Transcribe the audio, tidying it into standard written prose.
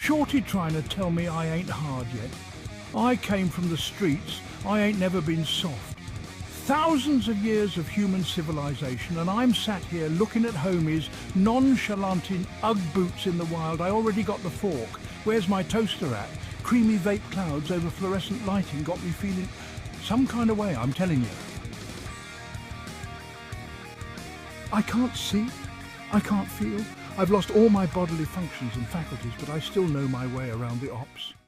Shorty trying to tell me I ain't hard yet. I came from the streets, I ain't never been soft. Thousands of years of human civilization and I'm sat here looking at homies nonchalant in Ugg boots in the wild. I already got the fork. Where's my toaster at? Creamy vape clouds over fluorescent lighting got me feeling some kind of way, I'm telling you. I can't see, I can't feel. I've lost all my bodily functions and faculties, but I still know my way around the ops.